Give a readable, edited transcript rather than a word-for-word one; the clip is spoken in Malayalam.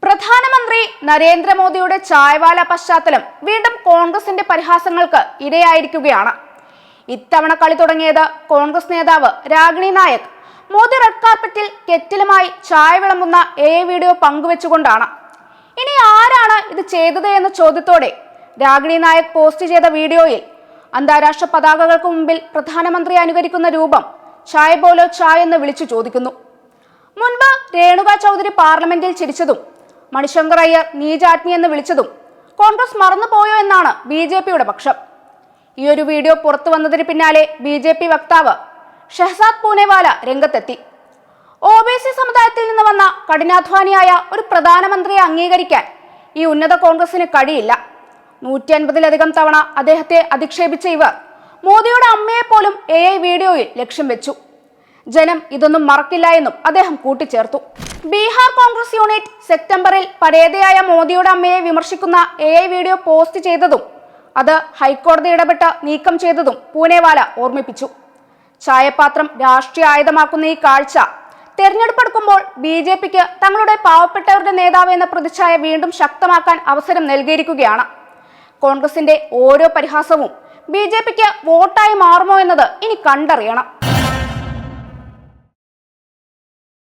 പ്രധാനമന്ത്രി നരേന്ദ്രമോദിയുടെ ചായവാല പശ്ചാത്തലം വീണ്ടും കോൺഗ്രസിന്റെ പരിഹാസങ്ങൾക്ക് ഇരയായിരിക്കുകയാണ്. ഇത്തവണ കളി തുടങ്ങിയത് കോൺഗ്രസ് നേതാവ് രാഗിണി നായക് മോദി റെഡ് കാർപ്പറ്റിൽ കെറ്റിലുമായി ചായ വിളമ്പുന്ന വീഡിയോ പങ്കുവെച്ചുകൊണ്ടാണ്. ഇനി ആരാണ് ഇത് ചെയ്തത് എന്ന ചോദ്യത്തോടെ രാഗിണി നായക് പോസ്റ്റ് ചെയ്ത വീഡിയോയിൽ അന്താരാഷ്ട്ര പതാകകൾക്ക് മുമ്പിൽ പ്രധാനമന്ത്രിയെ അനുകരിക്കുന്ന രൂപം ചായ ബോലോ ചായ എന്ന് വിളിച്ചു ചോദിക്കുന്നു. മുൻപ് രേണുക ചൗധരി പാർലമെന്റിൽ ചിരിച്ചതും മണിശങ്കർ അയ്യർ നീചാത്മി എന്ന് വിളിച്ചതും കോൺഗ്രസ് മറന്നുപോയോ എന്നാണ് BJPയുടെ പക്ഷം. ഈ ഒരു വീഡിയോ പുറത്തു വന്നതിന് പിന്നാലെ BJP വക്താവ് ഷഹസാദ് പൂനെവാല രംഗത്തെത്തി. OBC സമുദായത്തിൽ നിന്ന് വന്ന കഠിനാധ്വാനിയായ ഒരു പ്രധാനമന്ത്രിയെ അംഗീകരിക്കാൻ ഈ ഉന്നത കോൺഗ്രസിന് കഴിയില്ല. 150-ലധികം തവണ അദ്ദേഹത്തെ അധിക്ഷേപിച്ച ഇവർ മോദിയുടെ അമ്മയെ പോലും വീഡിയോയിൽ ലക്ഷ്യം വെച്ചു. ജനം ഇതൊന്നും മറക്കില്ല എന്നും അദ്ദേഹം കൂട്ടിച്ചേർത്തു. ബീഹാർ കോൺഗ്രസ് യൂണിറ്റ് സെപ്റ്റംബറിൽ പരേതയായ മോദിയുടെ അമ്മയെ വിമർശിക്കുന്ന വീഡിയോ പോസ്റ്റ് ചെയ്തതും അത് ഹൈക്കോടതി ഇടപെട്ട് നീക്കം ചെയ്തതും പൂനെവാല ഓർമ്മിപ്പിച്ചു. ചായപാത്രം രാഷ്ട്രീയ ആയുധമാക്കുന്ന ഈ കാഴ്ച തെരഞ്ഞെടുപ്പ് അടുക്കുമ്പോൾ BJPക്ക് തങ്ങളുടെ പാവപ്പെട്ടവരുടെ നേതാവ് എന്ന പ്രതിച്ഛായ വീണ്ടും ശക്തമാക്കാൻ അവസരം നൽകിയിരിക്കുകയാണ്. കോൺഗ്രസിന്റെ ഓരോ പരിഹാസവും BJPക്ക് വോട്ടായി മാറുമോ എന്നത് ഇനി കണ്ടറിയണം.